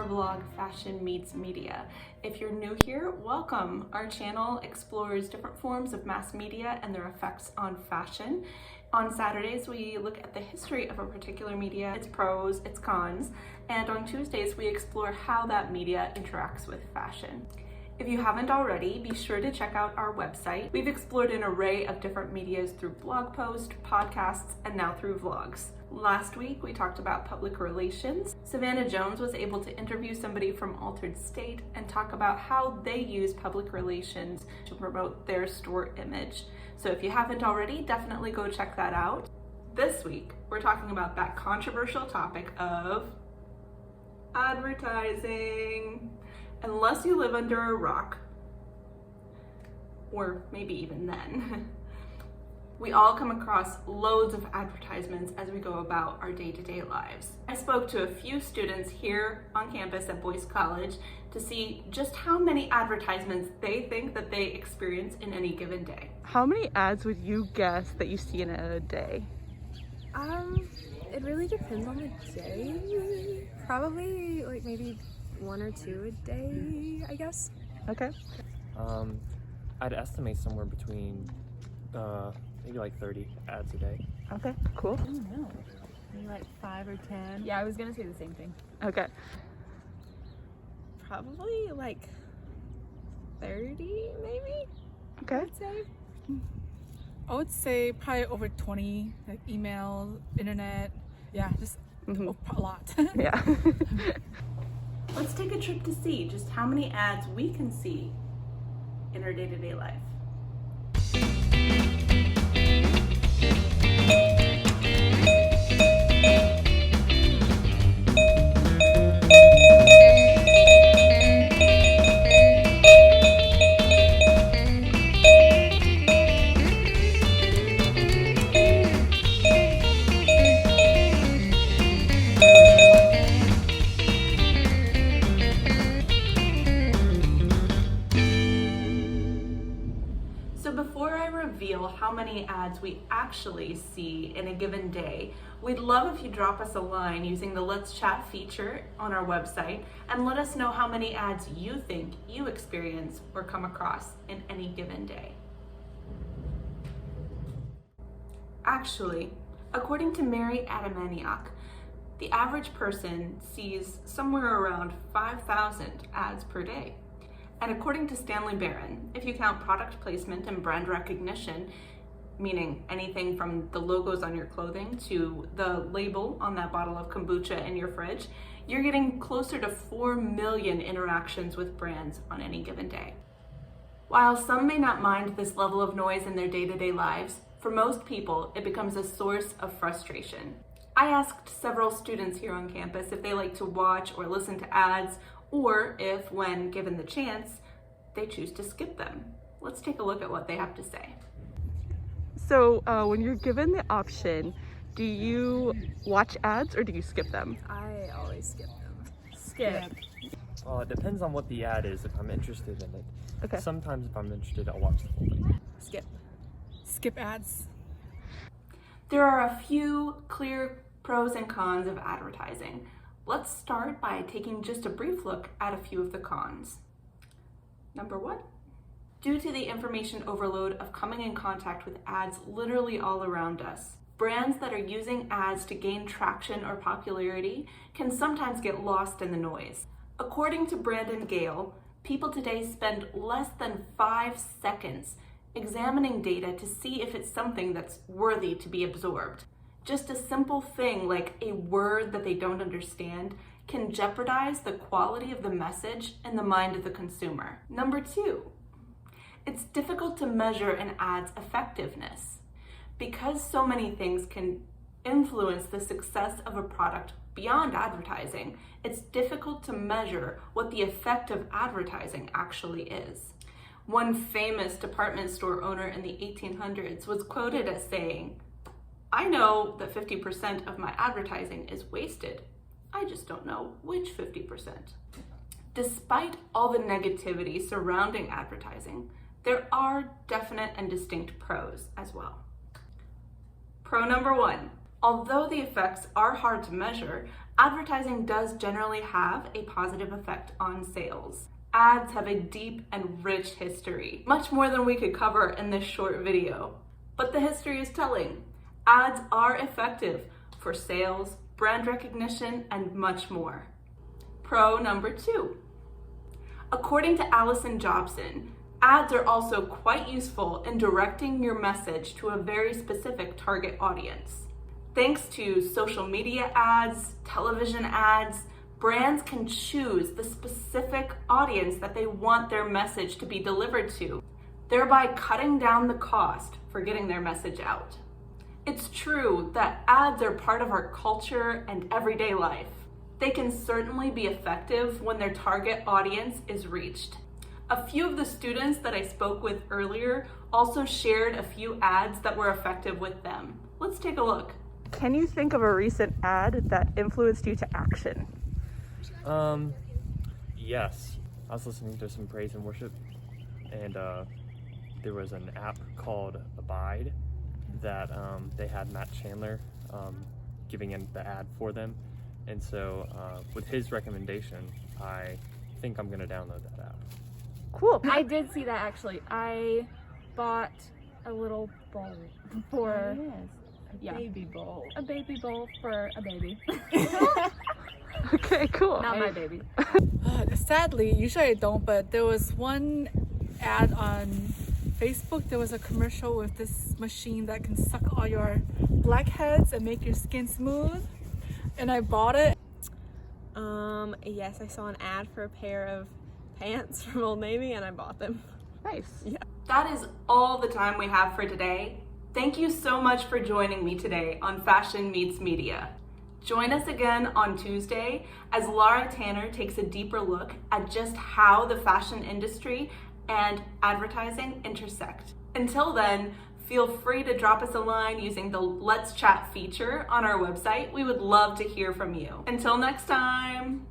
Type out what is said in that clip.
vlog Fashion Meets Media. If you're new here, welcome. Our channel explores different forms of mass media and their effects on fashion. On Saturdays, we look at the history of a particular media, its pros, its cons, and on Tuesdays, we explore how that media interacts with fashion. If you haven't already, be sure to check out our website. We've explored an array of different medias through blog posts, podcasts, and now through vlogs. Last week, we talked about public relations. Savannah Jones was able to interview somebody from Altered State and talk about how they use public relations to promote their store image. So if you haven't already, definitely go check that out. This week, we're talking about that controversial topic of advertising. Unless you live under a rock, or maybe even then, we all come across loads of advertisements as we go about our day-to-day lives. I spoke to a few students here on campus at Boyce College to see just how many advertisements they think that they experience in any given day. How many ads would you guess that you see in a day? It really depends on the day. Probably like maybe 1 or 2 a day, I guess. Okay. I'd estimate somewhere between maybe like 30 ads a day. Okay, cool. I don't know. Maybe like 5 or 10. Yeah, I was gonna say the same thing. Okay. Probably like 30 maybe, Okay. I'd say. I would say probably over 20, like email, internet, yeah, just a lot. Yeah. Let's take a trip to see just how many ads we can see in our day-to-day life. So before I reveal how many ads we actually see in a given day, we'd love if you drop us a line using the Let's Chat feature on our website and let us know how many ads you think you experience or come across in any given day. Actually, according to Mary Adamaniak, the average person sees somewhere around 5,000 ads per day. And according to Stanley Baran, if you count product placement and brand recognition, meaning anything from the logos on your clothing to the label on that bottle of kombucha in your fridge, you're getting closer to 4 million interactions with brands on any given day. While some may not mind this level of noise in their day-to-day lives, for most people, it becomes a source of frustration. I asked several students here on campus if they like to watch or listen to ads, or if, when given the chance, they choose to skip them. Let's take a look at what they have to say. So when you're given the option, do you watch ads or do you skip them? I always skip them. Skip. It depends on what the ad is, if I'm interested in it. Okay. Sometimes if I'm interested, I'll watch the whole thing. Skip. Skip ads. There are a few clear pros and cons of advertising. Let's start by taking just a brief look at a few of the cons. Number 1, due to the information overload of coming in contact with ads literally all around us, brands that are using ads to gain traction or popularity can sometimes get lost in the noise. According to Brandon Gale, people today spend less than 5 seconds examining data to see if it's something that's worthy to be absorbed. Just a simple thing like a word that they don't understand can jeopardize the quality of the message in the mind of the consumer. Number 2, it's difficult to measure an ad's effectiveness. Because so many things can influence the success of a product beyond advertising, it's difficult to measure what the effect of advertising actually is. One famous department store owner in the 1800s was quoted as saying, "I know that 50% of my advertising is wasted. I just don't know which 50%. Despite all the negativity surrounding advertising, there are definite and distinct pros as well. Pro number 1, Although the effects are hard to measure, advertising does generally have a positive effect on sales. Ads have a deep and rich history, much more than we could cover in this short video. But the history is telling. Ads are effective for sales, brand recognition, and much more. Pro number 2. According to Allison Jobson, ads are also quite useful in directing your message to a very specific target audience. Thanks to social media ads, television ads, brands can choose the specific audience that they want their message to be delivered to, thereby cutting down the cost for getting their message out. It's true that ads are part of our culture and everyday life. They can certainly be effective when their target audience is reached. A few of the students that I spoke with earlier also shared a few ads that were effective with them. Let's take a look. Can you think of a recent ad that influenced you to action? Yes. I was listening to some praise and worship, and there was an app called Abide that they had Matt Chandler giving in the ad for them. And so with his recommendation, I think I'm going to download that app. Cool. I did see that actually. I bought a little bowl for Baby bowl. a baby bowl for a baby. Okay, cool. Not my baby. Sadly, usually I don't, but there was one ad on Facebook. There was a commercial with this machine that can suck all your blackheads and make your skin smooth. And I bought it. Yes, I saw an ad for a pair of pants from Old Navy and I bought them. Nice. Yeah. That is all the time we have for today. Thank you so much for joining me today on Fashion Meets Media. Join us again on Tuesday as Laura Tanner takes a deeper look at just how the fashion industry and advertising intersect. Until then, feel free to drop us a line using the Let's Chat feature on our website. We would love to hear from you. Until next time.